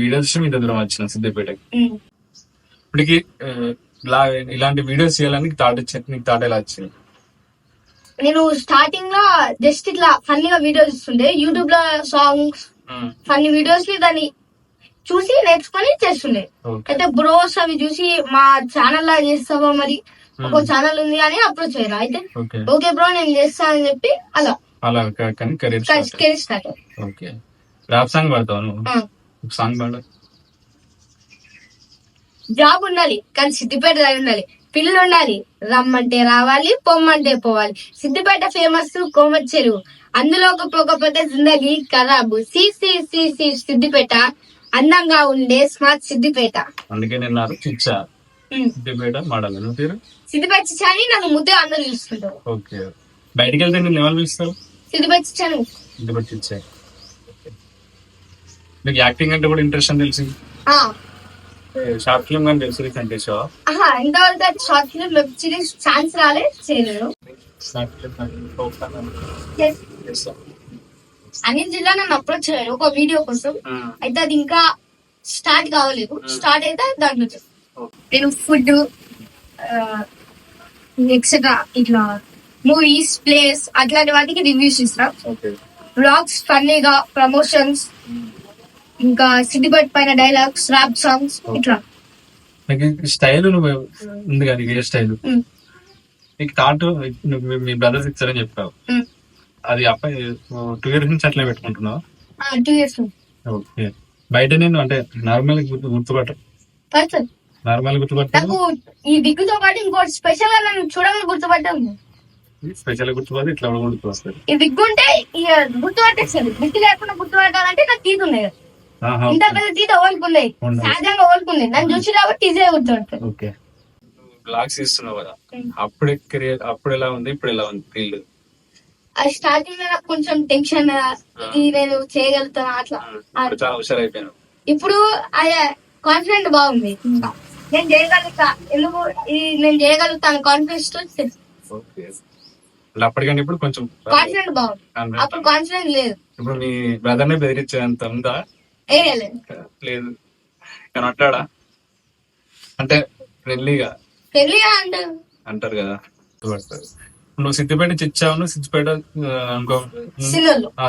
Videos ఇంత దూరం వచ్చిన సిద్దిపేటకి. ఇప్పటికి ఇలాంటి వీడియోస్ చేయాలని నీకు థాట్ ఎలా వచ్చింది? నేను స్టార్టింగ్ లో జస్ట్ ఇట్లా ఫన్నీగా వీడియోస్ ఇస్తుండే యూట్యూబ్ లో సాంగ్స్ ఫన్నీ వీడియోస్ దాన్ని చూసి నేర్చుకొని చేస్తుండే. అయితే బ్రోస్ అవి చూసి మా ఛానల్ లా చేస్తావా మరి ఒక ఛానల్ ఉంది అని అప్రోచ్ అయ్యారు. అయితే ఓకే బ్రో నేను చేస్తా అని చెప్పి అలా career start. Okay, rap song పాడతావు? సాంగ్ పాడ. జాబ్ ఉండాలి కానీ సిద్దిపేట ఉండాలి, పిల్లలు ఉండాలి, రమ్మంటే రావాలి పొమ్మంటే పోవాలి. సిద్దిపేట ఫేమస్ కోమటి చెరువు, అందులో పోకపోతే జిందగీ ఖరాబు. సి సి సి సి సిద్దిపేట అందంగా ఉండే స్మార్ట్ సిద్దిపేట. అందుకే నేను చిచ్చా సిద్దిపేట మోడల్ పేరు సిద్దిపేట చిచ్చా అని నాకు ముద్దే అందరూ చూసుకుంటారు. ఓకే, బయటికి వెళ్తే నేను ఎవరు పిలుస్తావు? సిద్దిపేట చిచ్చాను. సిద్దిపేట చిచ్చా. నీకు యాక్టింగ్ అంటే కూడా ఇంట్రెస్ట్ అని తెలిసింది. షార్ట్ ఫిల్మ్ కానీ వెబ్ సిరీస్ అంటే ఇంతవరకు short film web series chance రాలే, చేయలేదు. అనిల్ జిల్లా నన్ను అప్రోచ్ అయ్యారు ఒక వీడియో కోసం. అయితే అది ఇంకా స్టార్ట్ కావలేదు, స్టార్ట్ అయితే దాంట్లో నేను ఫుడ్ ఎక్సెట్రా ఇట్లా మూవీస్ ప్లేస్ అట్లాంటి వాటికి రివ్యూస్ ఇస్తా. వ్లాగ్స్ ఫన్నీగా, ప్రమోషన్స్, ఇంకా సిద్దిపేట పైన డైలాగ్స్, ర్యాప్ సాంగ్స్ ఇట్లా. స్టైల్ ఉంది కదా, ఏ స్టైల్ నీకు థాట్ మీ బ్రదర్స్ ఇచ్చారని చెప్పావు, అది అబ్బాయి 2 years నుంచి అట్లా పెట్టుకుంటున్నావు? 2 years. ఓకే, బయట నేను అంటే నార్మల్ గుర్తుపట్ట నార్మల్ నాకు ఈ విగ్గుతో పాటు ఇంకోటి స్పెషల్ గా నన్ను చూడగానే గుర్తుపట్టాను. స్పెషల్ గుర్తుపడి ఇట్లా గుర్తు వస్తుంది. ఈ విగ్గు ఉంటే గుర్తుపట్టేస్తుంది. విగ్గు లేకుండా గుర్తుపట్టాలంటే నాకు తీదు ఉన్నాయి కదా, ఇంత పెద్ద తీత ఓల్కున్నాయి, సహజంగా ఓల్కున్నాయి. నన్ను చూసి కాబట్టి ఈజీగా గుర్తుపడతాను. ఓకే, బ్లాగ్స్ ఇస్తున్నావు కదా, అప్పుడు ఎలా ఉంది ఇప్పుడు ఎలా ఉంది ఫీల్డ్? స్టార్టింగ్ లో నాకు కొంచెం టెన్షన్, ఇది నేను చేయగలుగుతాను అట్లా. చాలా హుషారు అయిపోయాను. ఇప్పుడు కాన్ఫిడెంట్ బాగుంది, నేను చేయగలుగుతా. ఎందుకు నేను చేయగలుగుతాను కాన్ఫిడెన్స్. అప్పటికంటే ఇప్పుడు కొంచెం కాన్ఫిడెంట్ బాగుంది, అప్పుడు కాన్ఫిడెంట్ లేదు. ఇప్పుడు మీ బ్రదర్ ని బెదిరించేంత ఉందా? లేదు. కానీ అట్లాడా అంటే ఫ్రెండ్లీగా అంటారు కదా. నువ్వు సిద్దిపేట చిచ్చావు, సిద్దిపేట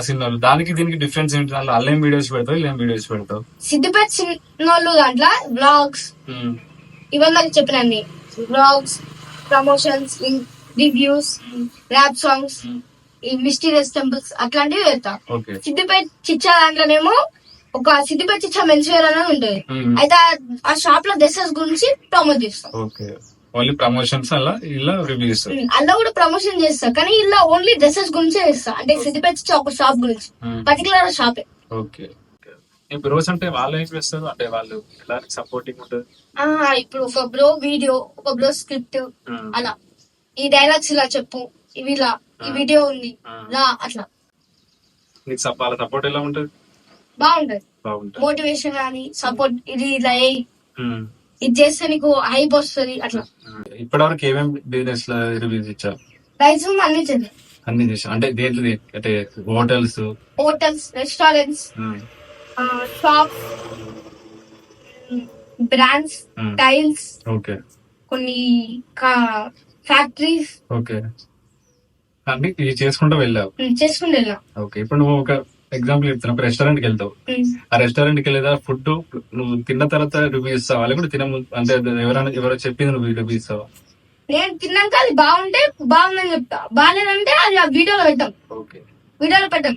సిన్నోళ్ళు, దానికి దీనికి డిఫరెన్స్ ఏంటి? అల్లేం వీడియోస్ పెడతావు, ఇలా వీడియోస్ పెడతావు? సిద్దిపేట సిన్నోళ్ళు దాంట్లో బ్లాగ్స్ ఇవన్నీ చెప్పినండి, blogs, promotions, reviews, rap songs, ఈ మిస్టీరియస్ టెంపుల్స్ అట్లాంటివి పెడతా. సిద్దిపేట చిచ్చా దాంట్లోనేమో ఒక సిద్దిపేట చిచ్చా మెన్స్ వేర్ అనేది ఉంటుంది. అయితే ఆ షాప్ లో డ్రెస్సెస్ గురించి ప్రమోట్ చేస్తాం. ఓన్లీ ప్రమోషన్స్ అలా ఇలా రివ్యూస్ అలా కూడా ప్రమోషన్ చేస్తా, కానీ ఇలా ఓన్లీ డ్రెస్సెస్ గురించే చేస్తా. అంటే సిద్దిపేట ఒక షాప్ గురించి, పర్టికులర్ షాపే. ఓకే, బ్రోస్ అంటే వాళ్ళు ఏం చేస్తారు, అంటే వాళ్ళు ఎలా సపోర్టింగ్ ఉంటుంది? ఇప్పుడు ఒక బ్రో వీడియో, ఒక బ్రో స్క్రిప్ట్, అలా ఈ డైలాగ్స్ ఇలా చెప్పు, ఇవి ఇలా, ఈ వీడియో ఉంది లా, అట్లా. నీకు వాళ్ళ సపోర్ట్ ఎలా ఉంటుంది? బాగుంటది, మోటివేషన్ కానీ సపోర్ట్. ఇది ఇలా ఇది చేస్తే నీకు హైప్ వస్తుంది అట్లా. ఇప్పటివరకు ఏమేమి బిజినెస్ లో రివ్యూస్ ఇచ్చావు? మ్యాక్సిమం అన్ని చేసావు. అంటే దేంట్లో? అంటే hotels, restaurants, shops, brands, tiles, okay, కొన్ని ఫ్యాక్టరీస్. ఓకే, అన్ని చేసుకుంటూ వెళ్ళావు. ఓకే, ఇప్పుడు నువ్వు ఒక ఎగ్జాంపుల్ చెప్తున్నా, ఒక రెస్టారెంట్ కి వెళ్తావు. ఆ రెస్టారెంట్ కి వెళ్ళేదా ఫుడ్ నువ్వు తిన్న తర్వాత రివ్యూ ఇస్తావా, లేకుంటే అంటే ఎవరో చెప్పింది నువ్వు రివ్యూ ఇస్తావా? నేను తిన్నాక అది బాగుంటే బాగుందని చెప్తా, బాగాలేదంటే అది ఆ వీడియోలో పెట్టాం. వీడియోలో పెట్టాం,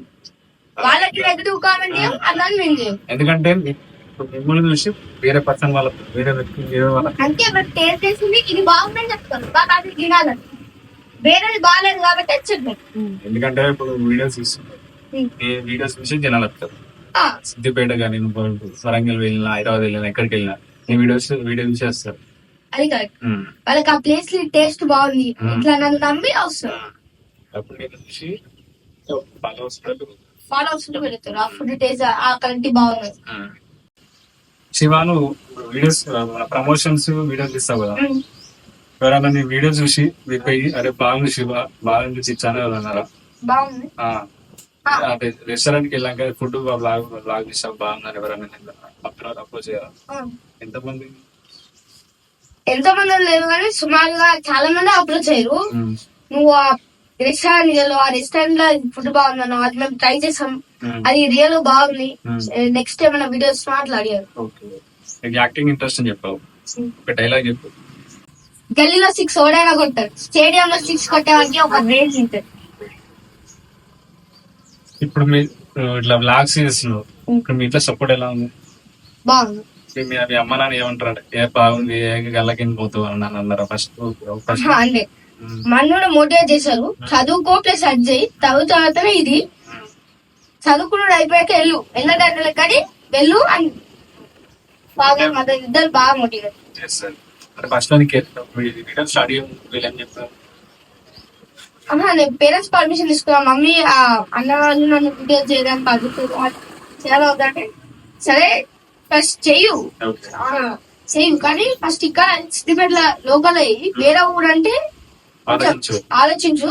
వాళ్ళకి నెగిటివ్ కామెంట్ అలా నేను చేయం. ఎందుకంటే మిమ్మల్ని చూసి వేరే పర్సన్ వేరే వ్యక్తి అంటే టేస్ట్ చేసింది ఇది బాగుందని చెప్తాను, బాగా అది తినాలని. వేరేది బాగాలేదు కాబట్టి చెప్పాను. ఎందుకంటే ఇప్పుడు వీడియోస్ చూస్తున్నారు, వీడియోస్ చూసి జనాలు వస్తారు. సిద్దిపేట కానీ వరంగల్ వెళ్ళినా, హైదరాబాద్ వెళ్ళినా, ఎక్కడికి వెళ్ళినా ఈ వీడియో చూసి వస్తారు. అది కరెక్ట్, వాళ్ళకి ఆ ప్లేస్ టేస్ట్ బాగుంది ఇట్లా నన్ను నమ్మి వస్తారు. అప్పుడు నేను చూసి ఫాలోవర్స్ పెడతారు, ఆ ఫుడ్ టేస్ట్, ఆ క్వాలిటీ బాగుంది. శివాను వీడియోస్ ప్రమోషన్స్ వీడియోస్ ఇస్తావు కదా, ఎవరైనా నీ వీడియో చూసి మీకు అరే బాగుంది శివ, బాగుంది చిచ్చాను అన్నారా? బాగుంది. అంటే రెస్టారెంట్ కి వెళ్ళాక ఫుడ్ బ్లాగ్ చేసావు బాగుందని ఎవరైనా అప్రోచ్ అయ్యారా? ఎంతమంది? ఎంతమంది లేదు కానీ సుమారుగా చాలా మంది అప్రోచ్ అయ్యారు. నువ్వు ఆ రెస్టారెంట్ ఆ రెస్టారెంట్ లో ఫుడ్ బాగుందన్న అది మేము ట్రై చేసాం, అది రియల్ బాగుంది, నెక్స్ట్ ఏమైనా వీడియోస్ మాట్లాడారు. యాక్టింగ్ ఇంట్రెస్ట్ అని చెప్పావు, ఒక డైలాగ్ చెప్పు. గల్లీలో 6 ఓడైనా కొట్టారు, స్టేడియం లో 6 కొట్టేవారికి ఒక రేంజ్ ఉంటుంది. ఇప్పుడు మీ ఇట్లా బ్లాగ్స్ చేస్తున్నావు, ఇప్పుడు మీ ఇంట్లో సపోర్ట్ ఎలా ఉంది? బాగుంది. మీ అమ్మ నాన్న ఏమంటారు? ఏ బాగుంది, గల్లకింది పోతావు అని అన్నారా ఫస్ట్? అంటే మన్నుడు మోటివేట్ చేశారు, చదువుకో ప్లస్ అది చేయి, చదువుతానే ఇది చదువుకున్నాడు అయిపోయాక వెళ్ళు, వెళ్ళగంటలే కానీ వెళ్ళు అని బాగా మదర్ ఇద్దరు బాగా మోటివేట్ చేస్తారు. ఫస్ట్ స్టడీ వీళ్ళని చెప్తారు. నేను పేరెంట్స్ పర్మిషన్ తీసుకున్నా, మమ్మీ అన్న వాళ్ళు నన్ను వీడియోస్ చేయడానికి పడుతుంది చేయాలి వద్దంటే సరే ఫస్ట్ చెయ్యు కానీ ఫస్ట్ ఇక్కడ సిద్దిపేట లోకల్ అయ్యి వేరే ఊరు అంటే ఆలోచించు,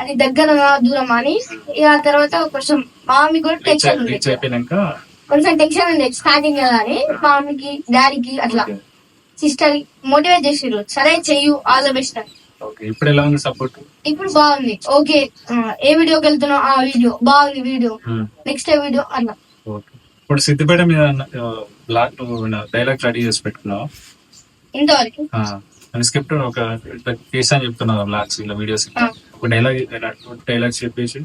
అది దగ్గర దూరం అని. ఇక తర్వాత కొంచెం మామీ కూడా టెన్షన్ కొంచెం టెన్షన్ ఉండేది స్టార్టింగ్ కదా అని, మామీకి డాడీకి అట్లా సిస్టర్ మోటివేట్ చేసిర్రు, సరే చెయ్యు ఆల్ ద బెస్ట్ అని. ఇప్పుడు ఎలా ఉంది సపోర్ట్? ఇప్పుడు బాగుంది. ఓకే ఏ వీడియోకి వెళ్తున్నావు, ఆ వీడియో బాగుంది, వీడియో నెక్స్ట్ వీడియో అట్లా. ఇప్పుడు సిద్దిపేట మీద బ్లాగ్ డైలాగ్ రెడీ చేసి పెట్టుకున్నావు ఇంతవరకు? స్క్రిప్ట్ ఒక కేసు అని చెప్తున్నావు బ్లాగ్స్ ఇలా వీడియోస్, ఒక డైలాగ్స్ చెప్పేసి.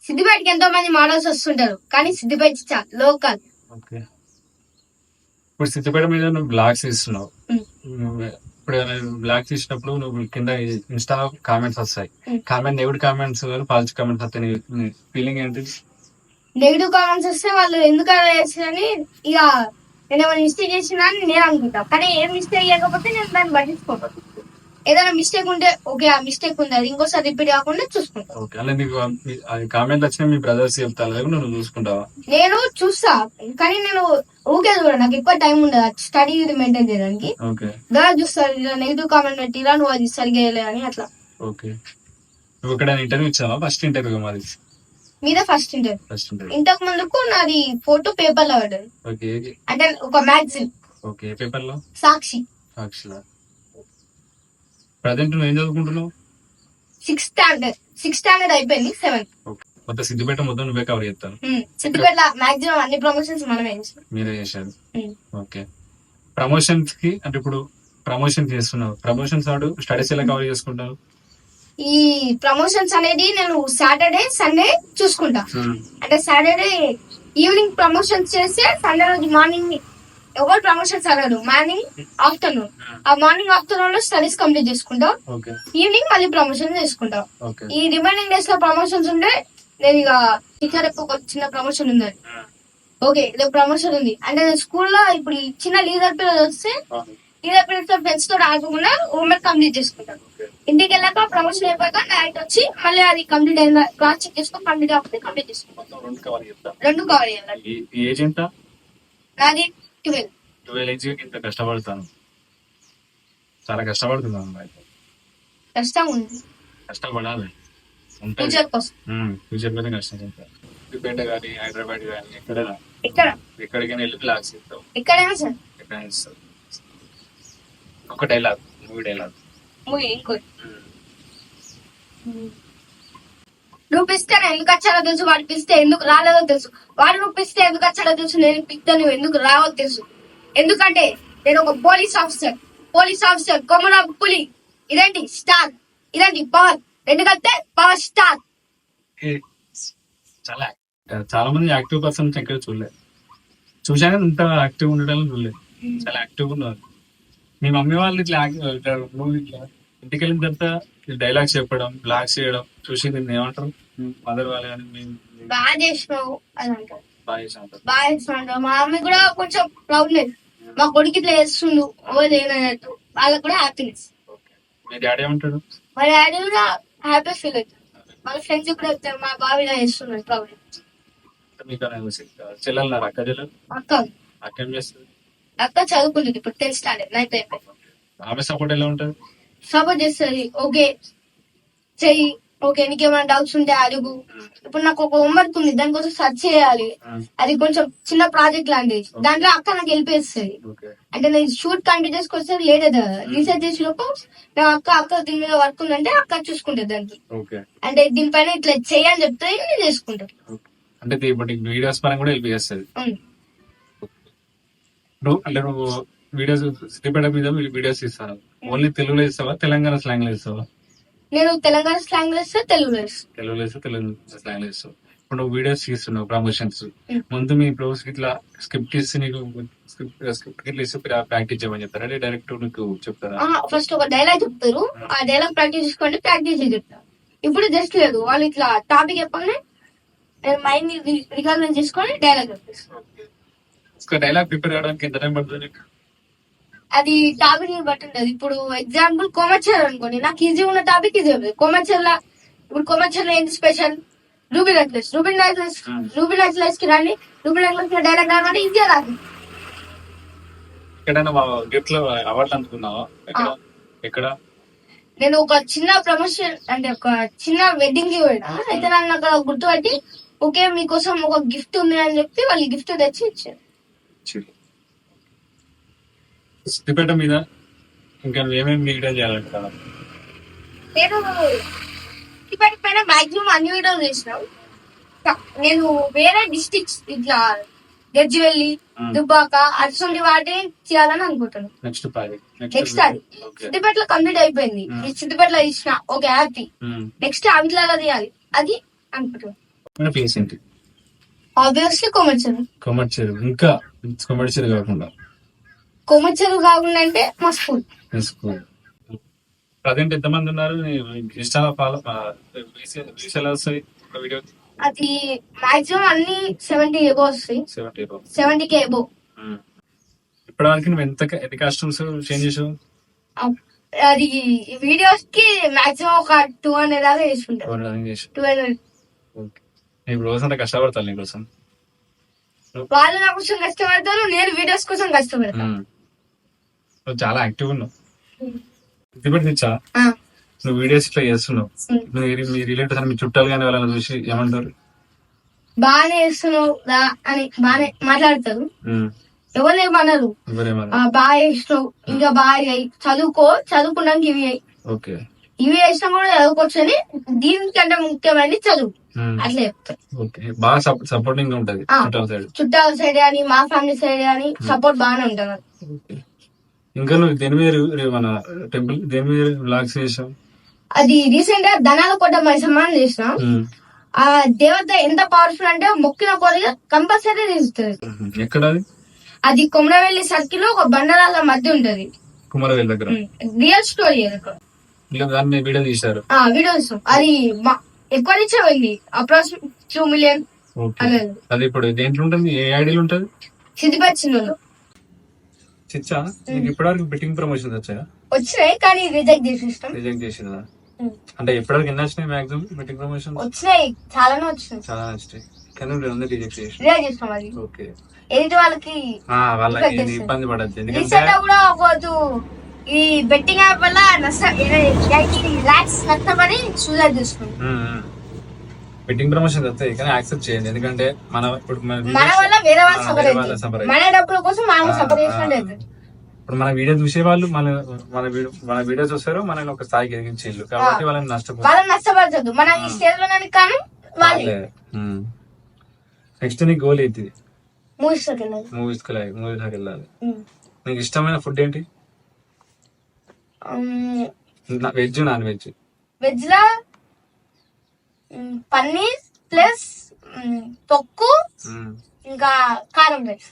సిద్దిపేటకి ఎంతో మంది మోడల్స్ వస్తుంటారు కానీ సిద్దిపేట లోకల్. ఓకే, ఇప్పుడు సిద్దిపేట మీద నువ్వు బ్లాగ్స్ ఇస్తున్నావు, ఇప్పుడు బ్లాగ్స్ ఇచ్చినప్పుడు నువ్వు కింద ఇన్స్టా కామెంట్స్ వస్తాయి, నెగిటివ్ కామెంట్స్ పాజిటివ్ కామెంట్స్ వస్తాయి, ఫీలింగ్ ఏంటి? నెగిటివ్ కామెంట్స్ వస్తే వాళ్ళు ఎందుకు అలా చేస్తారని ఇక నేను ఏమైనా మిస్టేక్ చేసినా అని నేను అనుకుంటా, కానీ ఏం మిస్టేక్ చేయకపోతే నేను దాన్ని పట్టించుకోను. ఏదైనా మిస్టేక్ ఉంటే ఓకే ఆ మిస్టేక్ ఉంది, అది ఇంకోసారి రిపీట్ కాకుండా చూసుకుంటా. కామెంట్ వచ్చిన మీ బ్రదర్స్ చెప్తాను, నువ్వు చూసుకుంటావా? నేను చూస్తా కానీ నేను ఊకే చూడ, నాకు ఎక్కువ టైం ఉండదు స్టడీ మెయింటైన్ చేయడానికి. దాని చూస్తారు ఇలా నెగిటివ్ కామెంట్ పెట్టి ఇలా నువ్వు అది సరిగా అని అట్లా. ఓకే, నువ్వు ఇక్కడ ఇంటర్వ్యూ ఇచ్చావా? ఫస్ట్ ఇంటర్వ్యూ మాది మీద ఫస్ట్ ఇంటర్వ్యూ. ఇంతకు ముందుకు నాది ఫోటో పేపర్ లో పడ్డది, అంటే ఒక మ్యాగజైన్. ఓకే, పేపర్ లో సాక్షి. ప్రజెంట్ నువ్వు ఏం చదువుకుంటున్నావు? 6th స్టాండర్డ్ అయిపోయింది, 7th. మొత్తం సిద్దిపేట మొత్తం నువ్వే కవర్ చేస్తాను. సిద్దిపేట మాక్సిమం అన్ని ప్రమోషన్స్ మీరే చేశారు. ఓకే, ప్రమోషన్స్ కి అంటే ఇప్పుడు ప్రమోషన్ చేస్తున్నావు, ప్రమోషన్స్ వాడు స్టడీస్ ఎలా కవర్ చేసుకుంటావు? ఈ ప్రమోషన్స్ అనేది నేను సాటర్డే సండే చూసుకుంటా, అంటే సాటర్డే ఈవినింగ్ ప్రమోషన్స్ చేస్తే సండే రోజు మార్నింగ్ ఎవరు ప్రమోషన్స్ అడగదు, మార్నింగ్ ఆఫ్టర్నూన్, ఆ మార్నింగ్ ఆఫ్టర్నూన్ లో స్టడీస్ కంప్లీట్ చేసుకుంటాం, ఈవినింగ్ మళ్ళీ ప్రమోషన్ చేసుకుంటాం. ఈ రిమైనింగ్ డేస్ లో ప్రమోషన్స్ ఉంటే నేను ఇక టీచర్ ఒక చిన్న ప్రమోషన్ ఉంది, ఓకే రేపు ప్రమోషన్ ఉంది అంటే స్కూల్లో ఇప్పుడు చిన్న లీడర్ పీరియడ్ వస్తే లీడర్ పీరియడ్ తో ఫ్రెండ్స్ తో ఆగకుండా హోంవర్క్ కంప్లీట్ చేసుకుంటాను. ఇంటికి వెళ్ళాక ప్రమోషన్ అయిపోయాక డైరెక్ట్ వచ్చి మళ్ళీ అది కంప్లీట్ అయిన క్లాస్ చెక్ చేసుకొని కంప్లీట్ అవ్వకపోతే కంప్లీట్ చేసుకుంటాం. రెండు కవర్ చేయాలి. నాది 12 ఇంత కష్టపడతాను, చాలా కష్టపడుతున్నాను. కష్టం ఉంది, కష్టపడాలి ఫ్యూచర్ కోసం. ఫ్యూచర్ మీద కష్టపడతాను. సిద్దిపేట కానీ హైదరాబాద్ కానీ ఎక్కడికైనా వెళ్ళి క్లాస్ ఇస్తావు, ఎక్కడైనా సార్ ఎక్కడైనా ఇస్తావు. ఒక డైలాగ్, మూవీ డైలాగ్. నువ్వు పిస్తే ఎందుకు వచ్చాడో తెలుసు, వాడు పిస్తే ఎందుకు రాలేదో తెలుసు, వాడు నువ్వు పిస్తే ఎందుకు వచ్చాడో తెలుసు, నేను పిస్తే నువ్వు ఎందుకు రావో తెలుసు. ఎందుకంటే నేను ఒక పోలీస్ ఆఫీసర్ కొమరాబు పులి. ఇదేంటి స్టార్, ఇదేంటి పవర్, రెండు కలిపితే పవర్ స్టార్. చాలా మంది యాక్టివ్ పర్సన్స్ ఎక్కడ చూసాను, ఇంత యాక్టివ్ ఉండడం చూడలేదు, చాలా యాక్టివ్ ఉన్నారు. మీ మమ్మీ వాళ్ళు ఇట్లా మూవీ ఇట్లా ఇంటికి వెళ్ళిన తర్వాత డైలాగ్స్ చెప్పడం, బ్లాగ్స్ చేయడం చూసి నేను ఏమంటారు? మదర్ వాళ్ళు కానీ బాగా చేసినావు అని అంటారు, బాగా చేసినావు. మా మమ్మీ కూడా కొంచెం ప్రౌడ్ లేదు, మా కొడుకు ఇట్లా చేస్తుండు ఓదేనట్టు, వాళ్ళకి కూడా హ్యాపీనెస్. మీ డాడీ ఏమంటాడు? మా డాడీ కూడా హ్యాపీ ఫీల్ అవుతారు, వాళ్ళ ఫ్రెండ్స్ కూడా చెప్తారు మా బాబు ఇలా చేస్తున్నారు ప్రౌడ్. మీకు చెల్లెలు అక్క చెల్లెలు? అక్క ఏం చేస్తుంది? అక్క చదువుకుంటుంది ఇప్పుడు 10th స్టాండర్డ్ 9th అయిపోయింది. ఆమె సపోర్ట్ ఎలా ఉంటుంది? సపోర్ట్ చేస్తుంది, ఓకే చెయ్యి ఓకే నీకు ఏమైనా డౌట్స్ ఉంటే అడుగు. ఇప్పుడు నాకు ఒక హోంవర్క్ ఉంది, దానికోసం సెర్చ్ చేయాలి. అది కొంచెం చిన్న ప్రాజెక్ట్ లాంటిది. దాంట్లో అక్క నాకు హెల్ప్ చేస్తుంది. అంటే నేను షూట్ కంప్లీట్ చేసుకొస్తే లేదా రీసెర్చ్ చేసే లోపు నాకు అక్క దీని మీద వర్క్ ఉందంటే అక్క చూసుకుంటది దానికి. అంటే దీనిపైన ఇట్లా చేయని చెప్తే నేను చేసుకుంటాను. అంటే వీడియోస్ పరంగా కూడా హెల్ప్ చేస్తుంది. నువ్వు వీడియోస్ సిద్దిపేట మీద వీడియోస్ ఇస్తాను, ఓన్లీ తెలుగులో ఇస్తావా తెలంగాణ స్లాంగ్ లో ఇస్తావా? నేను తెలంగాణ స్లాంగ్ లో ఇస్తా, తెలుగులో తెలుగు స్లాంగ్ లో ఇస్తావు. ఇప్పుడు నువ్వు వీడియోస్ తీస్తున్నావు ప్రమోషన్స్, ముందు మీ బ్లౌజ్ ఇట్లా స్క్రిప్ట్ ఇస్తే నీకు స్క్రిప్ట్ ఇట్లా ఇస్తే ప్రాక్టీస్ చేయమని చెప్తారా, అంటే డైరెక్ట్ నీకు చెప్తారా? ఫస్ట్ ఒక డైలాగ్ చెప్తారు, ఆ డైలాగ్ ప్రాక్టీస్ చేసుకోండి, ప్రాక్టీస్ చెప్తారు. ఇప్పుడు జస్ట్ లేదు, వాళ్ళు ఇట్లా టాపిక్ చెప్పగానే నేను మైండ్ రికార్డ్ చేసుకొని డైలాగ్ చెప్తాను. డైలాగ్ ప్రిపేర్ అవడానికి ఎంత టైం పడుతుంది నీకు? అది టాపిక్ ని బట్టి ఉంటది. ఇప్పుడు ఎగ్జాంపుల్ కోమచ్చర్ అనుకోండి, నాకు ఈజీ ఉన్న టాపిక్ ఇది. కోమచ్చర్ లా ఇప్పుడు కోమచ్చర్ లో ఏంటి స్పెషల్? రూబీ నెక్లెస్ కి రండి, రూబీ నెక్లెస్ లో డైలాగ్ రాగానే ఈజీగా రాదు. ఎక్కడైనా గిఫ్ట్ లో అవార్డు అందుకున్నావా? ఎక్కడ? నేను ఒక చిన్న ప్రమోషన్ అంటే ఒక చిన్న వెడ్డింగ్ కి పోయినా, అయితే నన్ను అక్కడ గుర్తుపట్టి ఓకే మీకోసం ఒక గిఫ్ట్ ఉంది అని చెప్పి వాళ్ళు గిఫ్ట్ తెచ్చి ఇచ్చారు. సిద్దిపేట మీద ఇంకా ఏమేమి వీడియో చేయాలంటారా? నేను సిద్దిపేట పైన మాక్సిమం అన్ని వీడియోలు చేసినావు. నేను వేరే డిస్ట్రిక్ట్స్ ఇట్లా గజ్జివెల్లి, దుబ్బాక అటువంటి వాటి చేయాలని అనుకుంటున్నాను. నెక్స్ట్ అది సిద్దిపేటలో కంప్లీట్ అయిపోయింది, సిద్దిపేటలో ఇచ్చిన ఓకే హ్యాపీ. నెక్స్ట్ అవిట్లలో తీయాలి అది అనుకుంటున్నాను. Obviously commercial. ఇంకా కొమర్షియల్ కాకుండా అంటే మా స్కూల్. ప్రజెంట్ ఎంత మంది ఉన్నారు? అది మాక్సిమం అన్ని 70 ఎబో వస్తాయి. 70K above. ఇప్పటివరకు నువ్వు ఎన్ని కాస్ట్యూమ్స్ చేంజ్ చేసావు? అది వీడియోస్ కి మాక్సిమం ఒక 200 దాకా చేసుకుంటాను. 200. ఇప్పుడు రోజంతా కష్టపడతాను నీకోసం. వాళ్ళు నా కోసం కష్టపడతారు, నేను వీడియోస్ కోసం కష్టపడతాను. చాలా యాక్టివ్ ఉన్నావు. తెచ్చా నువ్వు వీడియోస్ ఇట్లా చేస్తున్నావు, మీ రిలేటివ్స్ మీ చుట్టాలు కానీ వాళ్ళని చూసి ఏమంటారు? బాగానే చేస్తున్నావు అని బాగానే మాట్లాడతారు. ఎవరేమన్నారు, బాగా చేస్తున్నావు, ఇంకా బాగా చదువుకోవడానికి ఇవి అయ్యి ఇవి చేసినా కూడా చదువుకోవచ్చు అని, దీనికంటే ముఖ్యమైన చదువు అట్లా చెప్తారు. బాగా సపోర్టింగ్ ఉంటది చుట్టాల సైడ్ కానీ మా ఫ్యామిలీ సైడ్ కానీ సపోర్ట్ బాగానే ఉంటుంది. ఇంకా నువ్వు దేని మీద మన టెంపుల్ దేని మీద వ్లాగ్స్ చేసావు? అది రీసెంట్ గా ధనాల కోట సమానం చేసిన. ఆ దేవత ఎంత పవర్ఫుల్ అంటే మొక్కిన కోరిక కంపల్సరీ తీరుస్తుంది. ఎక్కడ అది కొమరవెల్లి సర్కిల్ లో ఒక బండరాల మధ్య ఉంటది, కుమరవెల్లి దగ్గర. రియల్ స్టోరీ దాన్ని వీడియో తీశారు. వీడియోస్ అది ఎక్కువ రీచ్ అయింది, అప్రాక్సిమేట్ 2 million. అది ఇప్పుడు దేంట్లో ఉంటుంది, ఏ ఐడియాలో ఉంటుంది? సిద్దిపేట చిన్నలో. చిచ్చా నీకు ఇప్పటివరకు బెట్టింగ్ ప్రమోషన్స్ వచ్చినాయి కానీ రిజెక్ట్ చేసిందా? అంటే ఇప్పటివరకు ఎన్ని వచ్చినాయి మాక్సిమం బెట్టింగ్ ప్రమోషన్? వచ్చినాయి, చాలానే వచ్చినాయి. చాలా వచ్చినాయి కానీ రిజెక్ట్ చేసినాం. అది ఓకే, ఎదుటి వాళ్ళకి ఇబ్బంది పడద్దు. రీసెంట్ గా కూడా ఒకరోజు ఈ బెట్టింగ్ యాప్ వల్ల నష్టపడి సూసైడ్ చేసుకున్నాం. బెట్టింగ్ ప్రమోషన్ వస్తాయి కానీ యాక్సెప్ట్ చేయండి, ఎందుకంటే మన వల్ల వేరే వాళ్ళు సఫర్, మన డబ్బుల కోసం మనం సఫర్ చేసినట్టు. ఇప్పుడు మన వీడియో చూసే వాళ్ళు మన వీడియో చూస్తారు, మనల్ని ఒక స్థాయికి ఎదిగించేళ్ళు, కాబట్టి వాళ్ళని నష్టపరచదు. మనం ఈ స్టేజ్ లో కానీ నెక్స్ట్ నీ గోల్ ఏంటి? మూవీస్ వెళ్ళాలి. నీకు ఇష్టమైన ఫుడ్ ఏంటి? Veg non veg? వెజ్ లా పన్నీర్ ప్లస్ తొక్కు ఇంకా కారం రైస్.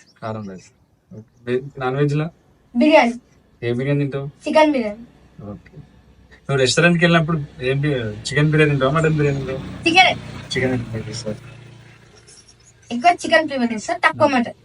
నాన్ వెజ్ లా బిర్యానీ. ఏ బిర్యానీ తింటావు? చికెన్ బిర్యానీ. ఓకే, నువ్వు రెస్టారెంట్ కి వెళ్ళినప్పుడు ఏంటి, చికెన్ బిర్యానీ తింటావా మటన్ బిర్యానీ తింటావా? చికెన్ ఎక్కువ చికెన్ ప్రిఫర్ చేస్తా, తక్కువ మటన్.